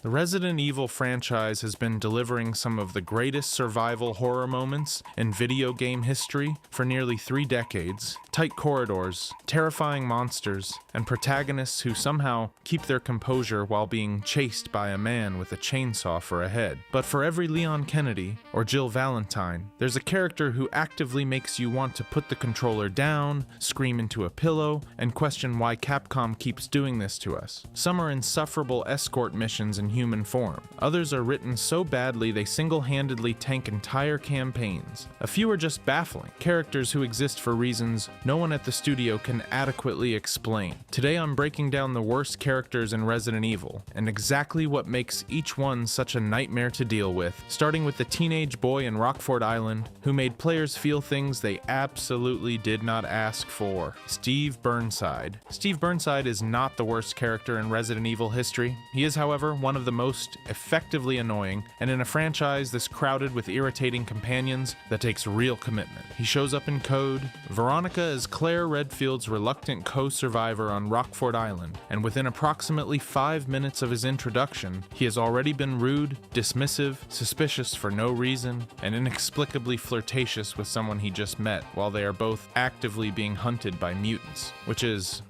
The Resident Evil franchise has been delivering some of the greatest survival horror moments in video game history for nearly 3 decades. Tight corridors, terrifying monsters, and protagonists who somehow keep their composure while being chased by a man with a chainsaw for a head. But for every Leon Kennedy or Jill Valentine, there's a character who actively makes you want to put the controller down, scream into a pillow, and question why Capcom keeps doing this to us. Some are insufferable escort missions in human form. Others are written so badly they single-handedly tank entire campaigns. A few are just baffling, characters who exist for reasons no one at the studio can adequately explain. Today I'm breaking down the worst characters in Resident Evil, and exactly what makes each one such a nightmare to deal with, starting with the teenage boy in Rockford Island, who made players feel things they absolutely did not ask for. Steve Burnside. Steve Burnside is not the worst character in Resident Evil history. He is, however, one of the most effectively annoying, and in a franchise this crowded with irritating companions, that takes real commitment. He shows up in Code. Veronica is Claire Redfield's reluctant co-survivor on Rockford Island, and within approximately 5 minutes of his introduction, he has already been rude, dismissive, suspicious for no reason, and inexplicably flirtatious with someone he just met while they are both actively being hunted by mutants, which is,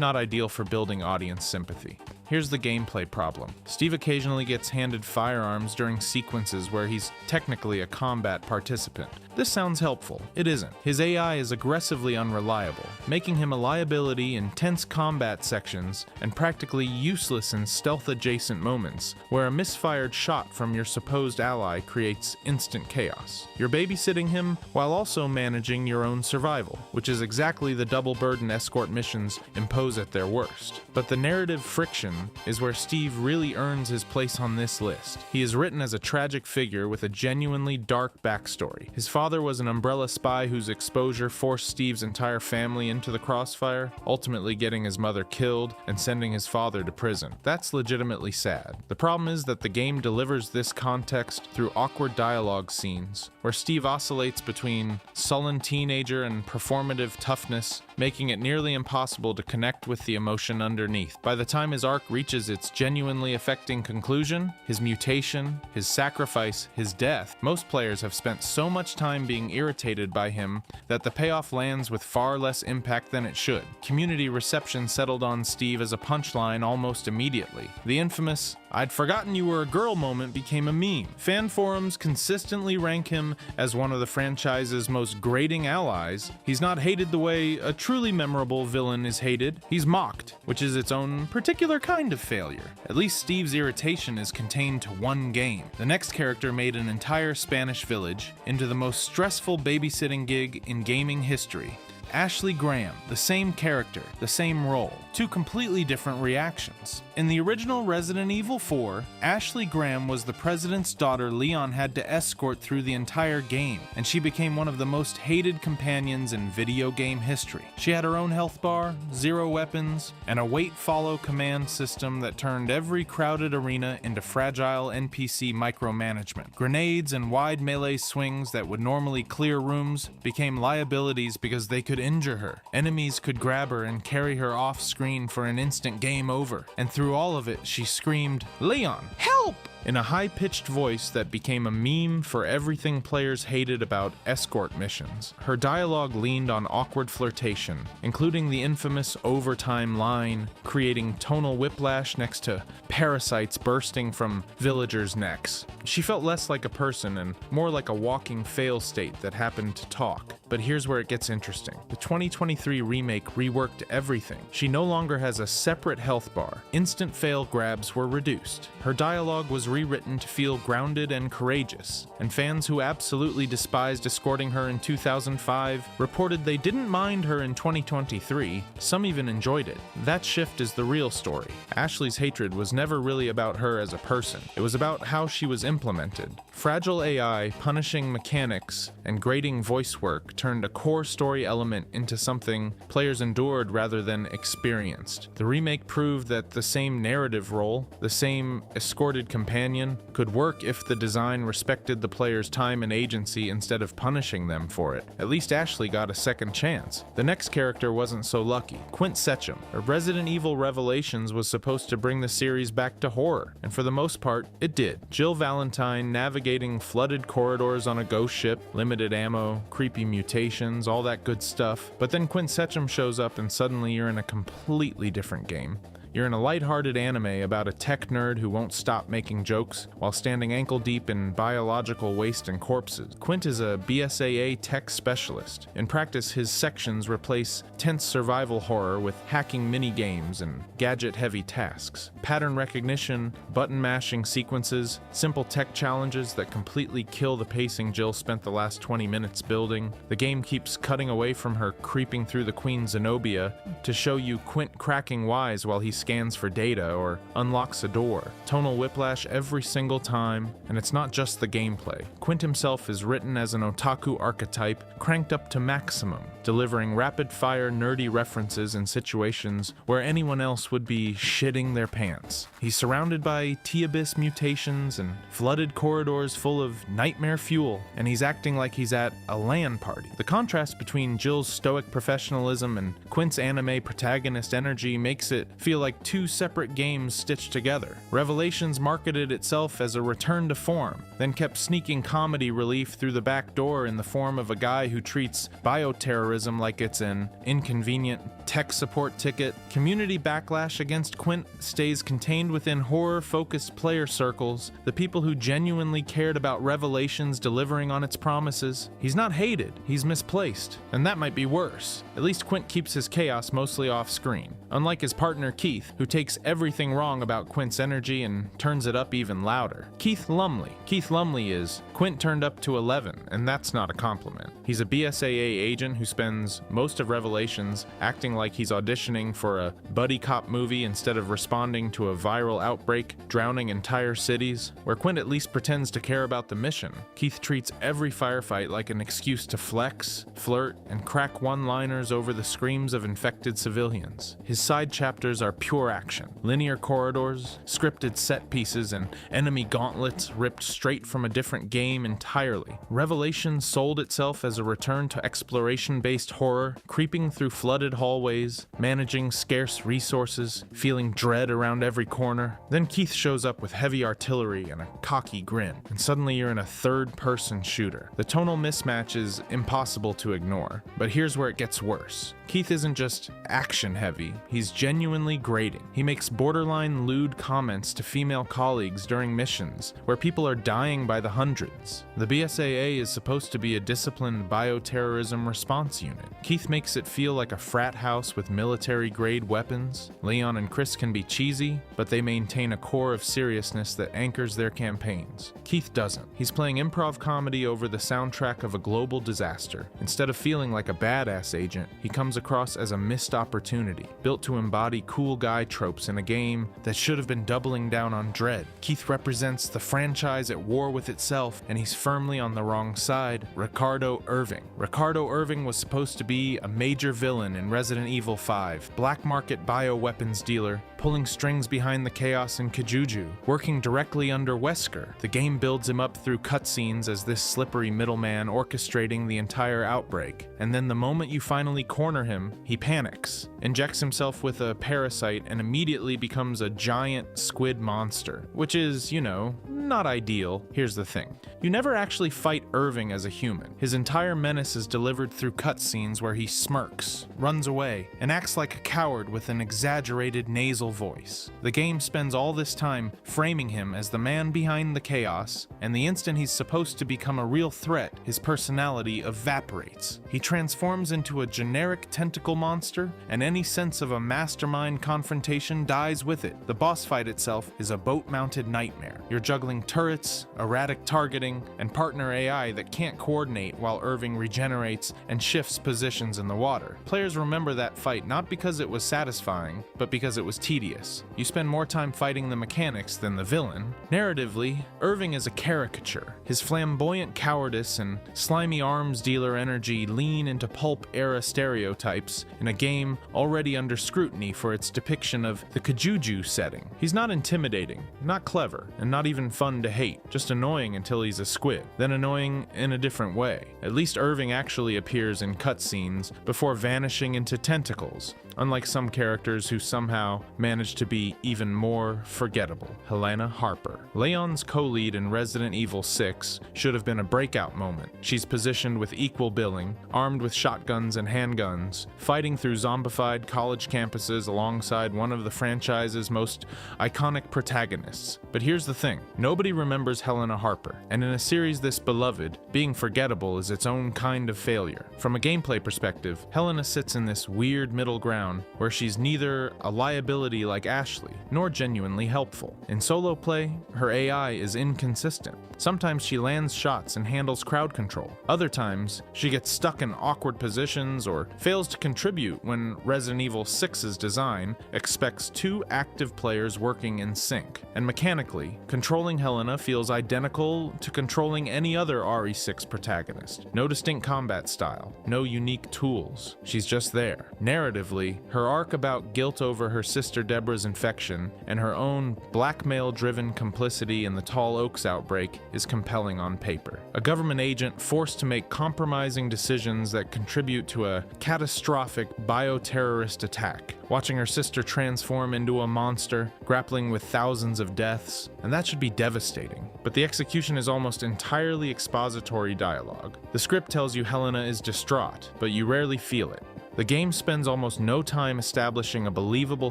not ideal for building audience sympathy. Here's the gameplay problem. Steve occasionally gets handed firearms during sequences where he's technically a combat participant. This sounds helpful. It isn't. His AI is aggressively unreliable, making him a liability in tense combat sections and practically useless in stealth-adjacent moments, where a misfired shot from your supposed ally creates instant chaos. You're babysitting him while also managing your own survival, which is exactly the double burden escort missions impose at their worst. But the narrative friction is where Steve really earns his place on this list. He is written as a tragic figure with a genuinely dark backstory. His father was an Umbrella spy whose exposure forced Steve's entire family into the crossfire, ultimately getting his mother killed and sending his father to prison. That's legitimately sad. The problem is that the game delivers this context through awkward dialogue scenes, where Steve oscillates between sullen teenager and performative toughness, making it nearly impossible to connect with the emotion underneath. By the time his arc reaches its genuinely affecting conclusion, his mutation, his sacrifice, his death, most players have spent so much time being irritated by him that the payoff lands with far less impact than it should. Community reception settled on Steve as a punchline almost immediately. The infamous "I'd forgotten you were a girl" moment became a meme. Fan forums consistently rank him as one of the franchise's most grating allies. He's not hated the way a truly memorable villain is hated. He's mocked, which is its own particular kind of failure. At least Steve's irritation is contained to one game. The next character made an entire Spanish village into the most stressful babysitting gig in gaming history. Ashley Graham, the same character, the same role, 2 completely different reactions. In the original Resident Evil 4, Ashley Graham was the president's daughter Leon had to escort through the entire game, and she became one of the most hated companions in video game history. She had her own health bar, 0 weapons, and a wait-follow command system that turned every crowded arena into fragile NPC micromanagement. Grenades and wide melee swings that would normally clear rooms became liabilities because they could injure her. Enemies could grab her and carry her off screen for an instant game over. And through all of it, she screamed, "Leon, help!" in a high-pitched voice that became a meme for everything players hated about escort missions. Her dialogue leaned on awkward flirtation, including the infamous overtime line, creating tonal whiplash next to parasites bursting from villagers' necks. She felt less like a person and more like a walking fail state that happened to talk. But here's where it gets interesting. The 2023 remake reworked everything. She no longer has a separate health bar. Instant fail grabs were reduced. Her dialogue was rewritten to feel grounded and courageous, and fans who absolutely despised escorting her in 2005 reported they didn't mind her in 2023, some even enjoyed it. That shift is the real story. Ashley's hatred was never really about her as a person. It was about how she was implemented. Fragile AI, punishing mechanics, and grating voice work turned a core story element into something players endured rather than experienced. The remake proved that the same narrative role, the same escorted companion, companion could work if the design respected the player's time and agency instead of punishing them for it. At least Ashley got a second chance. The next character wasn't so lucky. Quint Sechem. Resident Evil Revelations was supposed to bring the series back to horror, and for the most part, it did. Jill Valentine navigating flooded corridors on a ghost ship, limited ammo, creepy mutations, all that good stuff. But then Quint Sechem shows up and suddenly you're in a completely different game. You're in a lighthearted anime about a tech nerd who won't stop making jokes while standing ankle-deep in biological waste and corpses. Quint is a BSAA tech specialist. In practice, his sections replace tense survival horror with hacking mini-games and gadget-heavy tasks. Pattern recognition, button-mashing sequences, simple tech challenges that completely kill the pacing Jill spent the last 20 minutes building. The game keeps cutting away from her creeping through the Queen Zenobia to show you Quint cracking wise while he scans for data or unlocks a door. Tonal whiplash every single time, and it's not just the gameplay. Quint himself is written as an otaku archetype cranked up to maximum, delivering rapid-fire nerdy references in situations where anyone else would be shitting their pants. He's surrounded by T-Abyss mutations and flooded corridors full of nightmare fuel, and he's acting like he's at a LAN party. The contrast between Jill's stoic professionalism and Quint's anime protagonist energy makes it feel like two separate games stitched together. Revelations marketed itself as a return to form, then kept sneaking comedy relief through the back door in the form of a guy who treats bioterrorism like it's an inconvenient tech support ticket. Community backlash against Quint stays contained within horror-focused player circles, the people who genuinely cared about Revelations delivering on its promises. He's not hated, he's misplaced, and that might be worse. At least Quint keeps his chaos mostly off-screen, unlike his partner Keith, who takes everything wrong about Quint's energy and turns it up even louder. Keith Lumley. Keith Lumley is Quint turned up to 11, and that's not a compliment. He's a BSAA agent who spends most of Revelations acting like he's auditioning for a buddy cop movie instead of responding to a viral outbreak drowning entire cities. Where Quint at least pretends to care about the mission, Keith treats every firefight like an excuse to flex, flirt, and crack one-liners over the screams of infected civilians. His side chapters are pure action. Linear corridors, scripted set pieces, and enemy gauntlets ripped straight from a different game entirely. Revelations sold itself as a return to exploration-based horror, creeping through flooded hallways, managing scarce resources, feeling dread around every corner. Then Keith shows up with heavy artillery and a cocky grin, and suddenly you're in a third-person shooter. The tonal mismatch is impossible to ignore, but here's where it gets worse. Keith isn't just action-heavy, he's genuinely grating. He makes borderline lewd comments to female colleagues during missions, where people are dying by the hundreds. The BSAA is supposed to be a disciplined bioterrorism response unit. Keith makes it feel like a frat house with military-grade weapons. Leon and Chris can be cheesy, but they maintain a core of seriousness that anchors their campaigns. Keith doesn't. He's playing improv comedy over the soundtrack of a global disaster. Instead of feeling like a badass agent, he comes across as a missed opportunity, built to embody cool guy tropes in a game that should have been doubling down on dread. Keith represents the franchise at war with itself, and he's firmly on the wrong side. Ricardo Irving. Ricardo Irving was supposed to be a major villain in Resident Evil 5, black market bioweapons dealer, pulling strings behind the chaos in Kijuju, working directly under Wesker. The game builds him up through cutscenes as this slippery middleman orchestrating the entire outbreak, and then the moment you finally corner him, he panics, injects himself with a parasite, and immediately becomes a giant squid monster, which is, you know, not ideal. Here's the thing. You never actually fight Irving as a human. His entire menace is delivered through cutscenes where he smirks, runs away, and acts like a coward with an exaggerated nasal voice. The game spends all this time framing him as the man behind the chaos, and the instant he's supposed to become a real threat, his personality evaporates. He transforms into a generic tentacle monster, and any sense of a mastermind confrontation dies with it. The boss fight itself is a boat-mounted nightmare. You're juggling turrets, erratic targeting, and partner AI that can't coordinate while Irving regenerates and shifts positions in the water. Players remember that fight not because it was satisfying, but because it was tedious. You spend more time fighting the mechanics than the villain. Narratively, Irving is a caricature. His flamboyant cowardice and slimy arms dealer energy lean into pulp-era stereotypes in a game already under scrutiny for its depiction of the Kajuju setting. He's not intimidating, not clever, and not even fun to hate, just annoying until he's a squid, then annoying in a different way. At least Irving actually appears in cutscenes before vanishing into tentacles, unlike some characters who somehow manage to be even more forgettable. Helena Harper. Leon's co-lead in Resident Evil 6 should have been a breakout moment. She's positioned with equal billing, armed with shotguns and handguns, fighting through zombified college campuses alongside one of the franchise's most iconic protagonists. But here's the thing, nobody remembers Helena Harper, and in a series this beloved, being forgettable is its own kind of failure. From a gameplay perspective, Helena sits in this weird middle ground where she's neither a liability like Ashley, nor genuinely helpful. In solo play, her AI is inconsistent. Sometimes she lands shots and handles crowd control. Other times, she gets stuck in awkward positions or fails to contribute when Resident Evil 6's design expects two active players working in sync. And mechanically, controlling Helena feels identical to controlling any other RE6 protagonist. No distinct combat style, no unique tools. She's just there. Narratively, her arc about guilt over her sister Deborah's infection and her own blackmail-driven complicity in the Tall Oaks outbreak is compelling on paper. A government agent forced to make compromising decisions that contribute to a catastrophic bioterrorist attack, watching her sister transform into a monster, grappling with thousands of deaths, and that should be devastating. But the execution is almost entirely expository dialogue. The script tells you Helena is distraught, but you rarely feel it. The game spends almost no time establishing a believable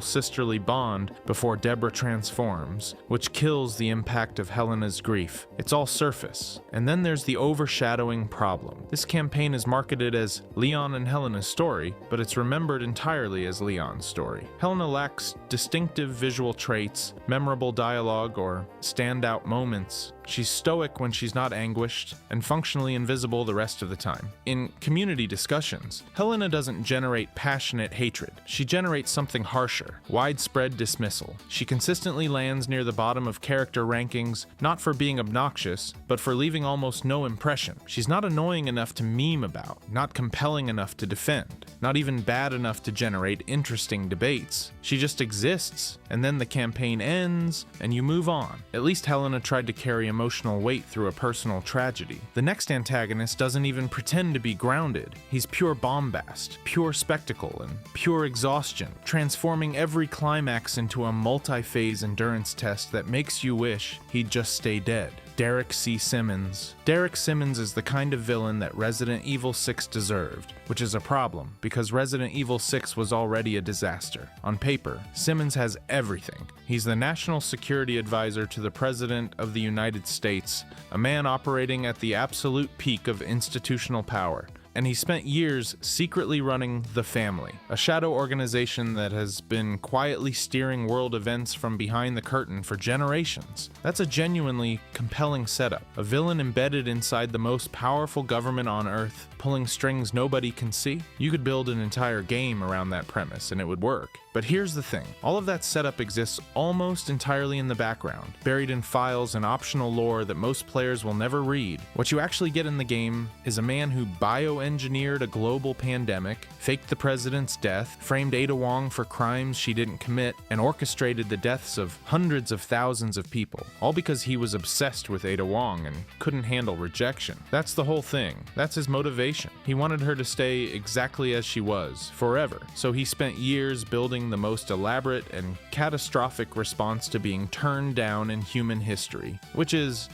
sisterly bond before Deborah transforms, which kills the impact of Helena's grief. It's all surface. And then there's the overshadowing problem. This campaign is marketed as Leon and Helena's story, but it's remembered entirely as Leon's story. Helena lacks distinctive visual traits, memorable dialogue, or standout moments. She's stoic when she's not anguished, and functionally invisible the rest of the time. In community discussions, Helena doesn't generate passionate hatred. She generates something harsher, widespread dismissal. She consistently lands near the bottom of character rankings, not for being obnoxious, but for leaving almost no impression. She's not annoying enough to meme about, not compelling enough to defend, not even bad enough to generate interesting debates. She just exists, and then the campaign ends, and you move on. At least Helena tried to carry emotional weight through a personal tragedy. The next antagonist doesn't even pretend to be grounded. He's pure bombast, pure spectacle, and pure exhaustion, transforming every climax into a multi-phase endurance test that makes you wish he'd just stay dead. Derek C. Simmons. Derek Simmons is the kind of villain that Resident Evil 6 deserved, which is a problem, because Resident Evil 6 was already a disaster. On paper, Simmons has everything. He's the National Security Advisor to the President of the United States, a man operating at the absolute peak of institutional power. And he spent years secretly running The Family, a shadow organization that has been quietly steering world events from behind the curtain for generations. That's a genuinely compelling setup. A villain embedded inside the most powerful government on Earth, pulling strings nobody can see. You could build an entire game around that premise and it would work. But here's the thing, all of that setup exists almost entirely in the background, buried in files and optional lore that most players will never read. What you actually get in the game is a man who bioengineered a global pandemic, faked the president's death, framed Ada Wong for crimes she didn't commit, and orchestrated the deaths of hundreds of thousands of people, all because he was obsessed with Ada Wong and couldn't handle rejection. That's the whole thing. That's his motivation. He wanted her to stay exactly as she was, forever. So he spent years building the most elaborate and catastrophic response to being turned down in human history, which is,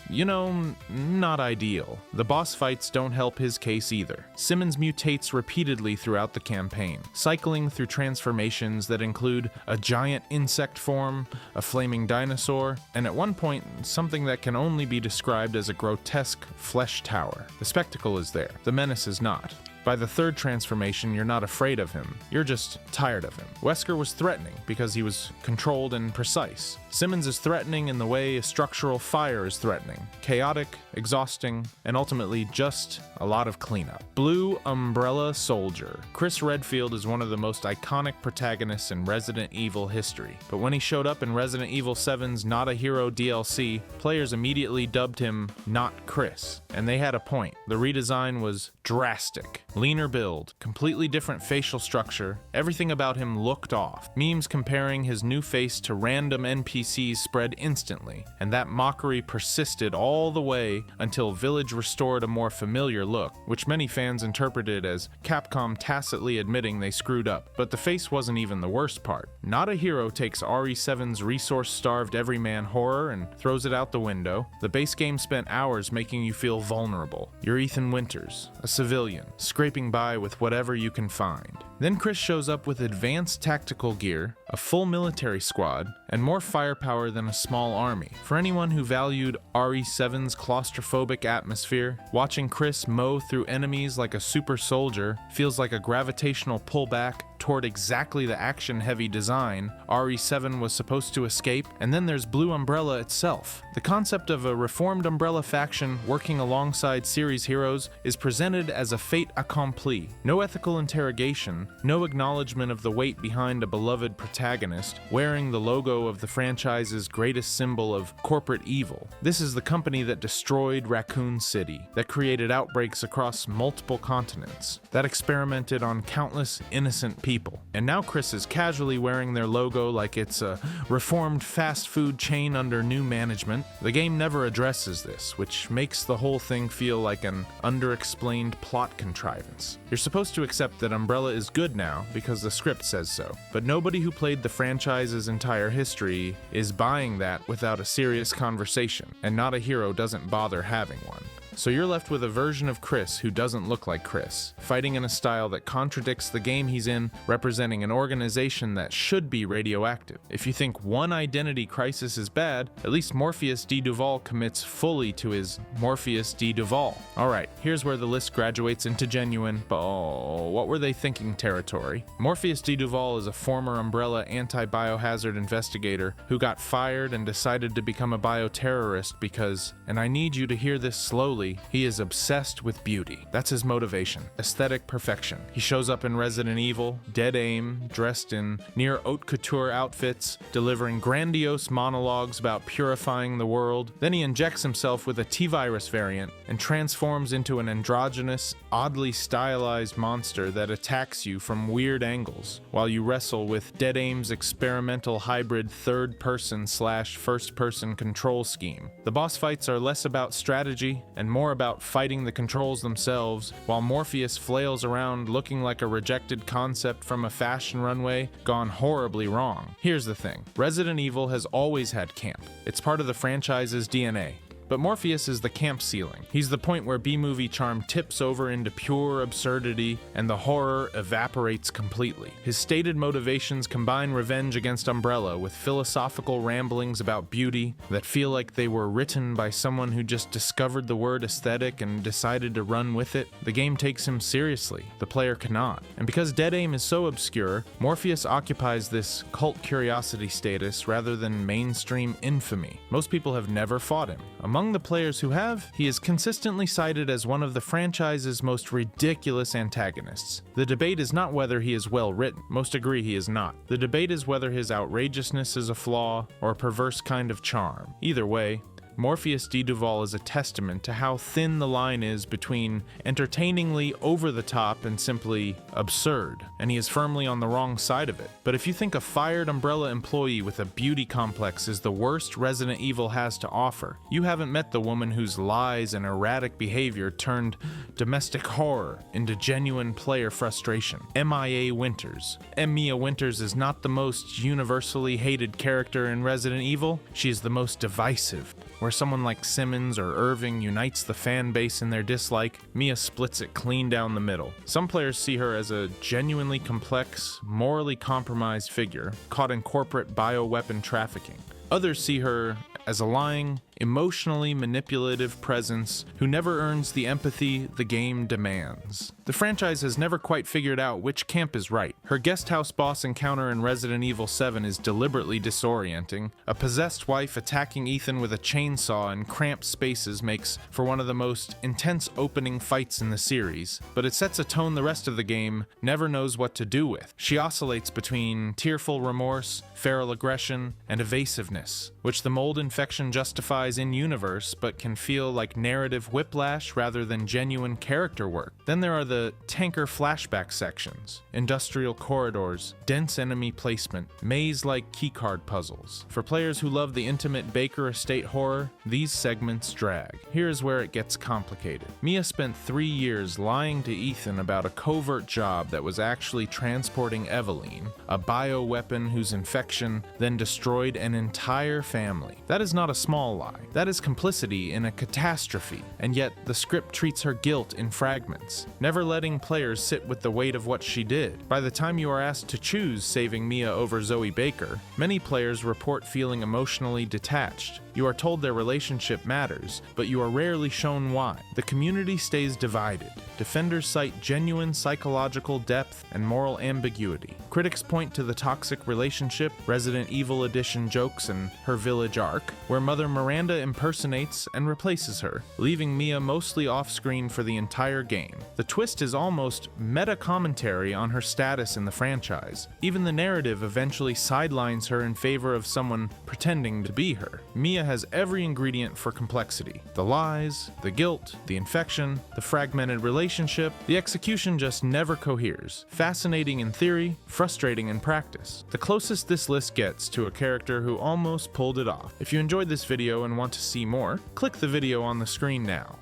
not ideal. The boss fights don't help his case either. Simmons mutates repeatedly throughout the campaign, cycling through transformations that include a giant insect form, a flaming dinosaur, and at one point, something that can only be described as a grotesque flesh tower. The spectacle is there, the menace is not. By the third transformation, you're not afraid of him, you're just tired of him. Wesker was threatening because he was controlled and precise. Simmons is threatening in the way a structural fire is threatening. Chaotic, exhausting, and ultimately just a lot of cleanup. Blue Umbrella Soldier. Chris Redfield is one of the most iconic protagonists in Resident Evil history, but when he showed up in Resident Evil 7's Not a Hero DLC, players immediately dubbed him Not Chris, and they had a point. The redesign was drastic. Leaner build, completely different facial structure, everything about him looked off. Memes comparing his new face to random NPCs spread instantly, and that mockery persisted all the way until Village restored a more familiar look, which many fans interpreted as Capcom tacitly admitting they screwed up. But the face wasn't even the worst part. Not a Hero takes RE7's resource-starved everyman horror and throws it out the window. The base game spent hours making you feel vulnerable. You're Ethan Winters, a civilian, scraping by with whatever you can find. Then Chris shows up with advanced tactical gear, a full military squad, and more firepower than a small army. For anyone who valued RE7's claustrophobic atmosphere, watching Chris mow through enemies like a super soldier feels like a gravitational pullback toward exactly the action-heavy design RE7 was supposed to escape. And then there's Blue Umbrella itself. The concept of a reformed Umbrella faction working alongside series heroes is presented as a fait accompli. No ethical interrogation, no acknowledgement of the weight behind a beloved protagonist, wearing the logo of the franchise's greatest symbol of corporate evil. This is the company that destroyed Raccoon City, that created outbreaks across multiple continents, that experimented on countless innocent people. And now Chris is casually wearing their logo like it's a reformed fast food chain under new management. The game never addresses this, which makes the whole thing feel like an underexplained plot contrivance. You're supposed to accept that Umbrella is good now because the script says so, but nobody who played the franchise's entire history is buying that without a serious conversation, and Not a Hero doesn't bother having one. So you're left with a version of Chris who doesn't look like Chris, fighting in a style that contradicts the game he's in, representing an organization that should be radioactive. If you think one identity crisis is bad, at least Morpheus D. Duval commits fully to his Morpheus D. Duval. Alright, here's where the list graduates into genuine, what were they thinking territory. Morpheus D. Duval is a former Umbrella anti-biohazard investigator who got fired and decided to become a bioterrorist because, and I need you to hear this slowly, he is obsessed with beauty. That's his motivation. Aesthetic perfection. He shows up in Resident Evil, dead aim, dressed in near haute couture outfits, delivering grandiose monologues about purifying the world. Then he injects himself with a T-virus variant and transforms into an androgynous, oddly stylized monster that attacks you from weird angles while you wrestle with Dead Aim's experimental hybrid third-person/first-person control scheme. The boss fights are less about strategy and more about fighting the controls themselves, while Morpheus flails around looking like a rejected concept from a fashion runway gone horribly wrong. Here's the thing, Resident Evil has always had camp. It's part of the franchise's DNA. But Morpheus is the camp ceiling. He's the point where B-movie charm tips over into pure absurdity and the horror evaporates completely. His stated motivations combine revenge against Umbrella with philosophical ramblings about beauty that feel like they were written by someone who just discovered the word aesthetic and decided to run with it. The game takes him seriously. The player cannot. And because Dead Aim is so obscure, Morpheus occupies this cult curiosity status rather than mainstream infamy. Most people have never fought him. Among the players who have, he is consistently cited as one of the franchise's most ridiculous antagonists. The debate is not whether he is well written. Most agree he is not. The debate is whether his outrageousness is a flaw or a perverse kind of charm. Either way, Morpheus D. Duval is a testament to how thin the line is between entertainingly over the top and simply absurd, and he is firmly on the wrong side of it. But if you think a fired Umbrella employee with a beauty complex is the worst Resident Evil has to offer, you haven't met the woman whose lies and erratic behavior turned domestic horror into genuine player frustration. Mia Winters. Mia Winters is not the most universally hated character in Resident Evil, she is the most divisive. Where someone like Simmons or Irving unites the fan base in their dislike, Mia splits it clean down the middle. Some players see her as a genuinely complex, morally compromised figure caught in corporate bioweapon trafficking. Others see her as a lying, emotionally manipulative presence who never earns the empathy the game demands. The franchise has never quite figured out which camp is right. Her guest house boss encounter in Resident Evil 7 is deliberately disorienting. A possessed wife attacking Ethan with a chainsaw in cramped spaces makes for one of the most intense opening fights in the series, but it sets a tone the rest of the game never knows what to do with. She oscillates between tearful remorse, feral aggression, and evasiveness, which the mold infection justifies ties in-universe but can feel like narrative whiplash rather than genuine character work. Then there are the tanker flashback sections, industrial corridors, dense enemy placement, maze-like keycard puzzles. For players who love the intimate Baker Estate horror, these segments drag. Here's where it gets complicated. Mia spent 3 years lying to Ethan about a covert job that was actually transporting Eveline, a bioweapon whose infection then destroyed an entire family. That is not a small lie. That is complicity in a catastrophe, and yet the script treats her guilt in fragments, never letting players sit with the weight of what she did. By the time you are asked to choose saving Mia over Zoe Baker, many players report feeling emotionally detached. You are told their relationship matters, but you are rarely shown why. The community stays divided. Defenders cite genuine psychological depth and moral ambiguity. Critics point to the toxic relationship, Resident Evil Edition jokes, and her village arc, where Mother Miranda impersonates and replaces her, leaving Mia mostly off-screen for the entire game. The twist is almost meta-commentary on her status in the franchise. Even the narrative eventually sidelines her in favor of someone pretending to be her. Mia has every ingredient for complexity. The lies, the guilt, the infection, the fragmented relationship. The execution just never coheres. Fascinating in theory, frustrating in practice. The closest this list gets to a character who almost pulled it off. If you enjoyed this video and want to see more, click the video on the screen now.